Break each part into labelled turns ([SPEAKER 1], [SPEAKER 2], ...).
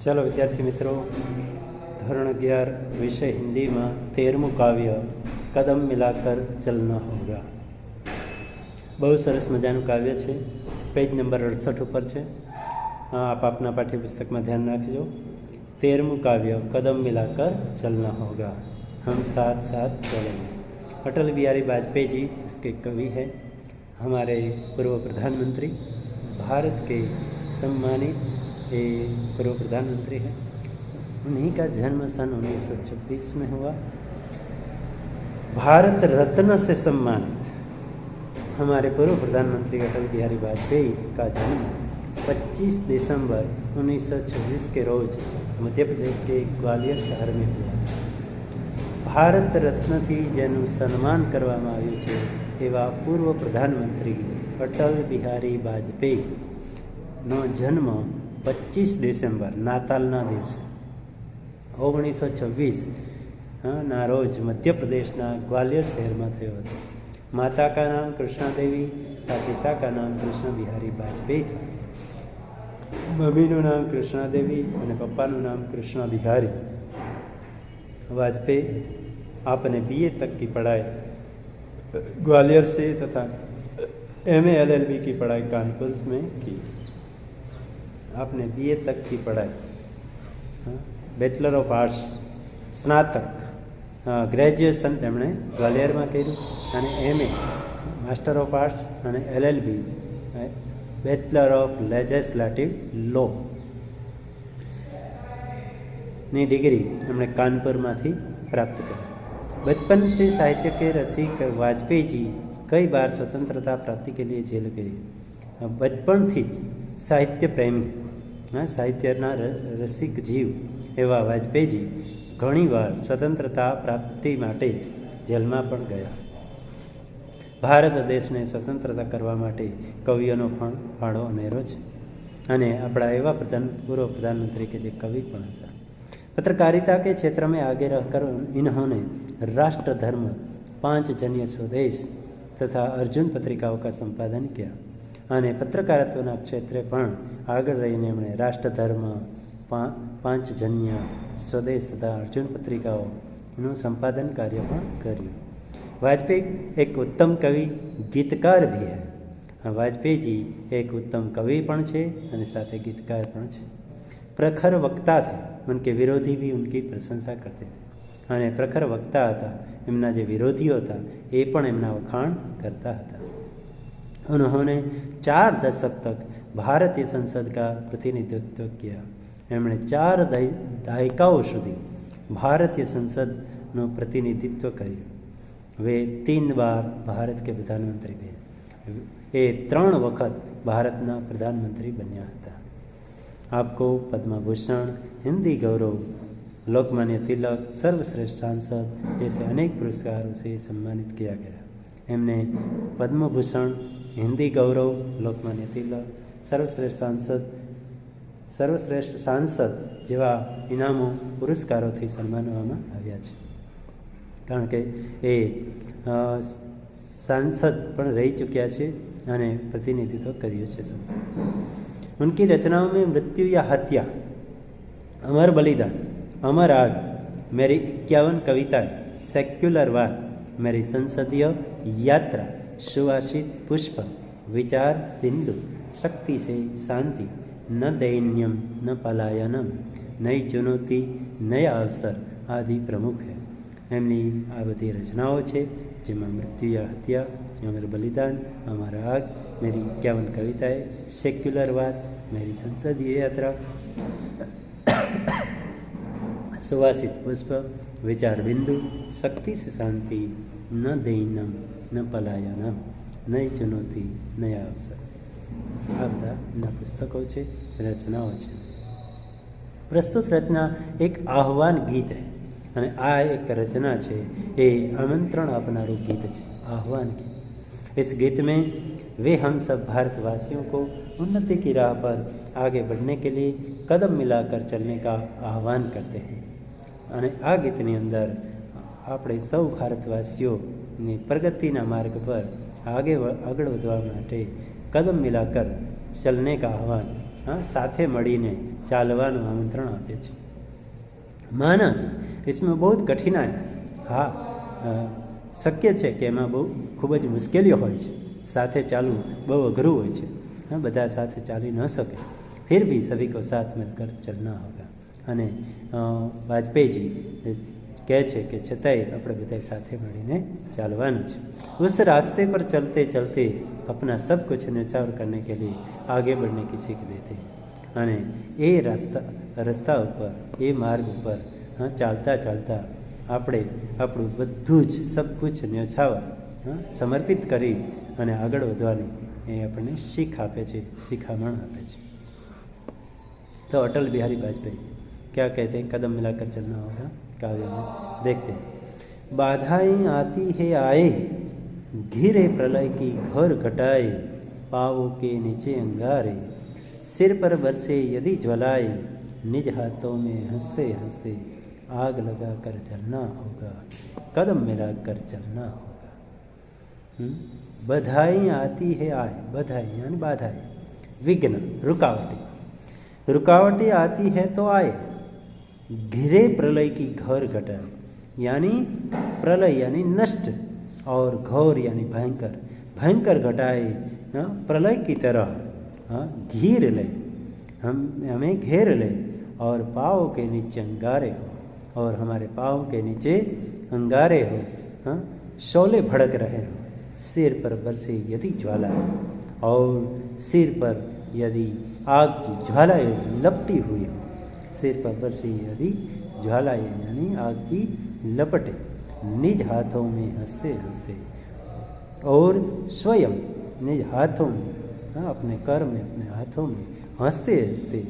[SPEAKER 1] ચાલો વિદ્યાર્થી મિત્રો, ધોરણ 11 વિષય હિન્દીમાં 13મું કાવ્ય કદમ મિલાકર ચલના હોગા. બહુ સરસ મજાનું કાવ્ય છે. પેજ નંબર 68 ઉપર છે. આપ આપના પાઠ્યપુસ્તકમાં ધ્યાન રાખજો. 13મું કાવ્ય कदम मिलाकर चलना होगा, हम साथ साथ चलेंगे. अटल बिहारी वाजपेयी जी इसके कवि हैं. हमारे पूर्व प्रधानमंत्री, भारत के सम्मानित ये पूर्व प्रधानमंत्री हैं. उन्हीं का जन्म सन 1926 में हुआ. भारत रत्न से सम्मानित हमारे पूर्व प्रधानमंत्री अटल बिहारी वाजपेयी का जन्म 25 दिसंबर 1926 के रोज मध्य प्रदेश के ग्वालियर शहर में हुआ था. ભારત રત્નથી જેનું સન્માન કરવામાં આવ્યું છે એવા પૂર્વ પ્રધાનમંત્રી અટલ બિહારી વાજપેયીનો જન્મ 25 ડિસેમ્બર નાતાલના દિવસે 1926 ના રોજ મધ્યપ્રદેશના ગ્વાલિયર શહેરમાં થયો હતો. માતા કા નામ કૃષ્ણા દેવી તથા પિતા કા નામ કૃષ્ણ બિહારી વાજपेयी था. મમ્મીનું નામ કૃષ્ણા દેવી અને પપ્પાનું નામ કૃષ્ણ बिहारी वाजपेयी. आपने BA तक की पढ़ाई ग्वालियर से तथा MA LLB की पढ़ाई कानपुर में की. आपने BA तक की पढ़ाई બેચલર ઓફ આર્ટ્સ સ્નાતક ગ્રેજ્યુએશન તેમણે ગ્વાલિયરમાં કર્યું અને MA માસ્ટર ઓફ આર્ટ્સ અને LLB બેચલર ઓફ લેજિસ્લેટિવ લો ની ડિગ્રી એમણે કાનपुरમાંથી प्राप्त કરી. बचपन से साहित्य के रसिक वाजपेयी जी कई बार स्वतंत्रता प्राप्ति के लिए जेल गए. बचपनથી જ સાહિત્ય પ્રેમી, સાહિત્યના રસિક જીવ એવા વાજપેયીજી ઘણીવાર સ્વતંત્રતા પ્રાપ્તિ માટે જેલમાં પણ ગયા. ભારત દેશને સ્વતંત્રતા કરવા માટે કવિઓનો પણ ફાળો અનેરો છે અને આપણા એવા પૂર્વ प्रधानमंत्री के જે कवि પણ હતા. पत्रकारिता के क्षेत्र में आगे रहकर इन्होंने राष्ट्र धर्म, 5 जन्य स्वदेश तथा अर्जुन पत्रिकाओं का संपादन किया. અને પત્રકારત્વના ક્ષેત્રે પણ આગળ રહીને એમણે રાષ્ટ્ર ધર્મ, 5 જન્ય સ્વદેશ તથા અર્જુન પત્રિકાઓનું સંપાદન કાર્ય પણ કર્યું. वाजपेयी एक उत्तम कवि गीतकार भी है. वाजपेयी जी एक उत्तम कवि પણ છે અને સાથે ગીતકાર પણ છે. प्रखर वक्ता थे, उनके विरोधी भी उनकी प्रशंसा करते थे. અને પ્રખર વક્તા હતા, એમના જે વિરોધીઓ હતા એ પણ એમના વખાણ કરતા હતા. उन्होंने 4 दशक तक भारतीय संसद का प्रतिनिधित्व किया. એમણે 4 દાયકાઓ સુધી ભારતીય સંસદનું પ્રતિનિધિત્વ કર્યું. वे 3 बार भारत के प्रधानमंत्री बने. એ 3 વખત ભારતના પ્રધાનમંત્રી બન્યા હતા. आपको पद्म भूषण, हिंदी गौरव, लोकमान्य तिलक, सर्वश्रेष्ठ सांसद जैसे अनेक पुरस्कारों से सम्मानित किया गया. एमने पद्म भूषण, हिंदी गौरव, लोकमान्य तिलक, सर्वश्रेष्ठ सांसद જેવા ઇનામો પુરસ્કારોથી સન્માનવામાં આવ્યા છે. કારણ કે એ સાંસદ પણ રહી ચૂક્યા છે અને પ્રતિનિધિત્વ કર્યું છે સંસદ. उनकी रचनाओं में मृत्यु या हत्या, अमर बलिदान, अमर आग, मेरी 51 कविताएं, सेक्युलर वार, मेरी संसदीय यात्रा, सुवासित पुष्प, विचार बिंदु, शक्ति से शांति, न दैन्यम न पलायनम, नई चुनौती नया अवसर आदि प्रमुख है. એમની આ બધી રચનાઓ છે જેમાં મૃત્યુ યા હત્યા, અમર બલિદાન, અમર આગ, मेरी 51 कविताएं, सेक्युलर वार, मेरी संसदीय यात्रा, सुवासित पुष्प, विचार बिंदु, शक्ति से शांति, न दैनम न पलायनम, नई चुनौती नया अवसर. આ બધા એમના પુસ્તકો છે, રચનાઓ છે. પ્રસ્તુત રચના એક આહ્વાન ગીત છે અને આ એક રચના છે એ આમંત્રણ આપનારું ગીત છે, આહ્વાન ગીત. इस गीत में वे हम सब भारतवासियों को उन्नति की राह पर आगे बढ़ने के लिए कदम मिलाकर चलने का आह्वान करते हैं. અને આ ગીતની અંદર આપણે સૌ ભારતવાસીઓની પ્રગતિના માર્ગ પર આગળ વધવા માટે કદમ મિલાકર ચલને કા આહવાન, સાથે મળીને ચાલવાનું આમંત્રણ આપે છે. મહેનત इसमें बहुत कठिनाई, हाँ शक्य है कि एમાં બહુ ખૂબ જ મુશ્કેલીઓ હોય છે. સાથે ચાલવું બહુ અઘરું હોય છે. हाँ બધા સાથે ચાલી ન શકે, फिर भी सभी को साथ मिलकर चलना होगा. અને વાજપેયીજી કહે છે કે છતાંય આપણે બધા સાથે મળીને ચાલવાનું છે. उस रास्ते पर चलते चलते अपना सब कुछ न्यौछावर करने के लिए आगे बढ़ने की सीख देते हैं. અને એ રસ્તા ઉપર, એ માર્ગ ઉપર ચાલતા ચાલતા આપણે આપણું બધું જ સબ કુછ ન્યૌછાવર સમર્પિત કરી અને આગળ વધવાની એ આપણને શીખ આપે છે, શિખામણ આપે છે. तो अटल बिहारी वाजपेयी क्या कहते हैं? कदम मिलाकर चलना होगा काव्य में देखते हैं. बाधाएं आती है आए, धीरे प्रलय की घोर घटाए, पाँवों के नीचे अंगारे, सिर पर बरसे यदि ज्वलाए, निज हाथों में हंसते हंसते आग लगा कर चलना होगा, कदम मिलाकर चलना होगा. बधाई आती है आए, बधाई यानी बाधाएं, विघ्न रुकावटें आती है तो आए, घिरे प्रलय की घोर घटाए यानी प्रलय यानी नष्ट, और घोर यानी भयंकर, भयंकर घटाए प्रलय की तरह घीर ले, हमें घेर ले, और पाँव के नीचे अंगारे हो, और हमारे पाँव के नीचे अंगारे हो, शोले भड़क रहे हो, सिर पर बरसे यदि ज्वाला, और सिर पर यदि आग की ज्वालाएं लपटी हुई हो, सिर पर बरसे यदि ज्वालाएं यानी आग की लपटे, निज हाथों में हंसते हंसते, और स्वयं निज हाथों में अपने कर में, अपने हाथों में हंसते हंसते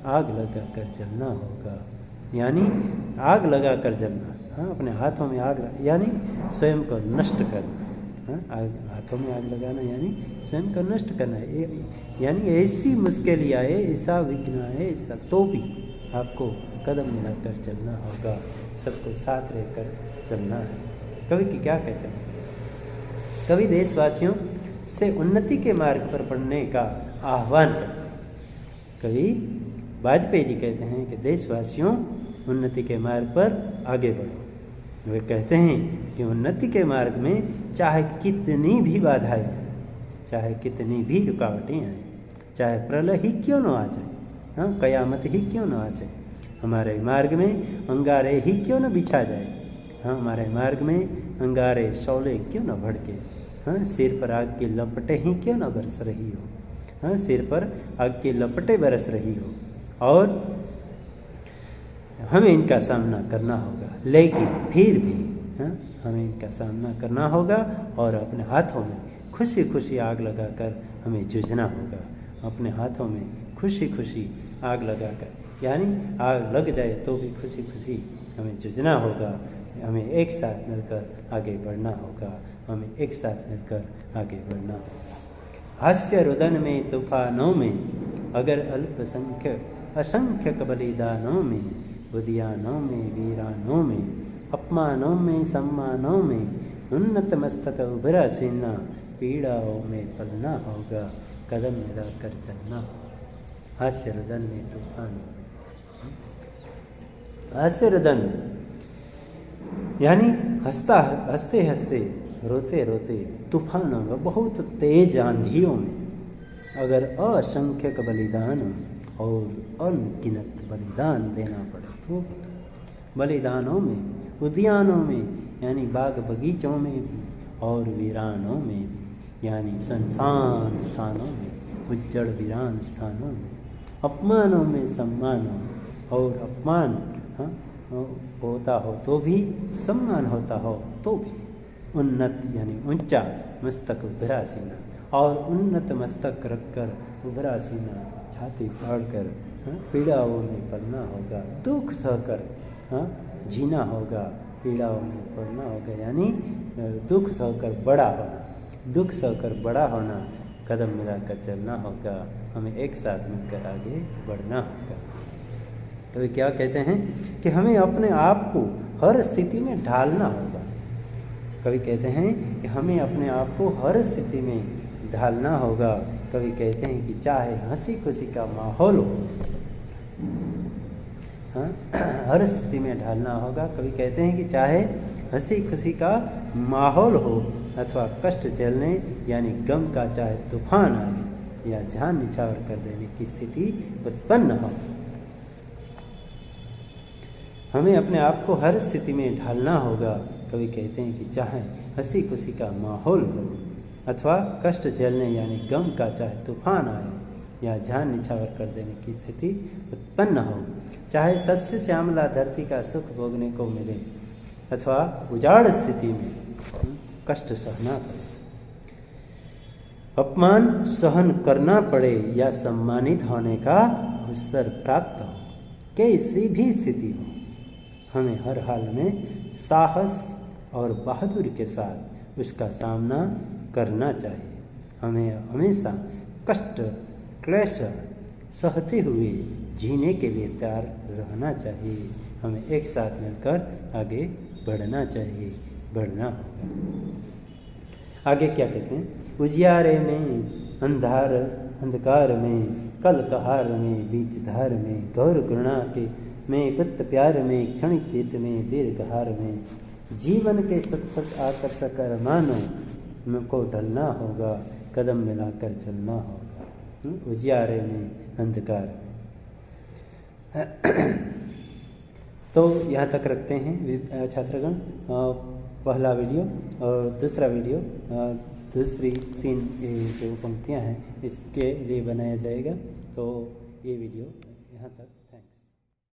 [SPEAKER 1] आग लगा कर जलना होगा, यानी आग लगा कर जलना. अपने हाथों में आग यानी स्वयं को नष्ट करना. हाथों में आग लगाना यानी स्वयं को नष्ट करना है. यानी ऐसी मुश्किल आए, ऐसा विघ्न आए, ऐसा तो भी आपको कदम मिलाकर चलना होगा, सबको साथ रहकर चलना है. कवि की क्या कहते हैं? कवि देशवासियों से उन्नति के मार्ग पर बढ़ने का आह्वान करते हैं. कवि वाजपेयी जी कहते हैं कि देशवासियों उन्नति के मार्ग पर आगे बढ़ो. वे कहते हैं कि उन्नति के मार्ग में चाहे कितनी भी बाधाएं आए, चाहे कितनी भी रुकावटें आए, चाहे प्रलय ही क्यों न आ जाए, कयामत ही क्यों न आ जाए, हमारे मार्ग में अंगारे ही क्यों न बिछा जाए, हमारे मार्ग में अंगारे शौले क्यों न भड़के, सिर पर आग की लपटें ही क्यों न बरस रही हो, सिर पर आग की लपटें बरस रही हो, और हमें इनका सामना करना होगा. लेकिन फिर भी हमें इनका सामना करना होगा, और अपने हाथों में खुशी खुशी आग लगाकर हमें जूझना होगा. अपने हाथों में खुशी खुशी आग लगाकर, यानी आग लग जाए तो भी खुशी खुशी हमें जूझना होगा. हमें एक साथ मिलकर आगे बढ़ना होगा, हमें एक साथ मिलकर आगे बढ़ना होगा. हास्य रुदन में तूफानों में, अगर अल्पसंख्यक असंख्यक बलिदानों में, उद्यानों में वीरानों में, अपमानों में सम्मानों में, उन्नत मस्तक उभरा सीना, पीड़ाओं में पलना होगा, कदम मिलाकर चलना. हास्य रुदन में तूफान, हास्य रुदन यानी हंसते हंसते, रोते रोते, तूफानों में, बहुत तेज आंधियों में, अगर असंख्यक बलिदान और अनगिनत बलिदान देना पड़े तो बलिदानों में, उद्यानों में यानी बाग बगीचों में भी, और वीरानों में भी यानी संसान स्थानों में, उज्जड़ वीरान स्थानों में, अपमानों में सम्मानों में, और अपमान होता हो तो भी, सम्मान होता हो तो भी, उन्नत यानी ऊंचा मस्तक उभरा सीना, और उन्नत मस्तक रखकर उभरा सीना, छाती फाड़कर पीड़ाओं में पड़ना होगा, दुख सहकर जीना होगा, पीड़ाओं में पड़ना होगा, यानी दुख सहकर बड़ा होना, दुख सहकर बड़ा होना, कदम मिलाकर चलना होगा, हमें एक साथ मिलकर आगे बढ़ना होगा. तो वे क्या कहते हैं कि हमें अपने आप को हर स्थिति में ढालना होगा. कवि कहते हैं कि हमें अपने आप को हर स्थिति में ढालना होगा. कवि कहते हैं कि चाहे हंसी खुशी का माहौल हो, हाँ, हर स्थिति में ढालना होगा। कवि कहते हैं कि चाहे हंसी खुशी का माहौल हो अथवा कष्ट झेलने यानी गम का चाहे तूफान आए या जान निछावर कर देने की स्थिति उत्पन्न हो, हमें अपने आप को हर स्थिति में ढालना होगा। कवि कहते हैं कि चाहे हंसी खुशी का माहौल हो अथवा कष्ट झेलने यानी गम का चाहे तूफान आए या जान निछावर कर देने की स्थिति उत्पन्न हो, चाहे सस्य श्यामला धरती का सुख भोगने को मिले अथवा उजाड़ स्थिति में कष्ट सहना पड़े, अपमान सहन करना पड़े या सम्मानित होने का अवसर प्राप्त हो, कैसी भी स्थिति हो, हमें हर हाल में साहस और बहादुरी के साथ उसका सामना करना चाहिए। हमें हमेशा कष्ट क्लेश सहते हुए जीने के लिए तैयार रहना चाहिए। हमें एक साथ मिलकर आगे बढ़ना चाहिए, बढ़ना होगा। आगे क्या कहते हैं? उजियारे में अंधकार में कल कहार में बीच धार में गौर गुणा के में पुत प्यार में क्षणिक चित में दीर्घहार में जीवन के सत आकर्षक मानो को ढलना होगा, कदम मिलाकर चलना होगा। उजियारे में अंधकार में। तो यहाँ तक रखते हैं छात्रगण पहला वीडियो, और दूसरा वीडियो दूसरी 3 जो पंक्तियाँ हैं इसके लिए बनाया जाएगा। तो ये वीडियो यहाँ तक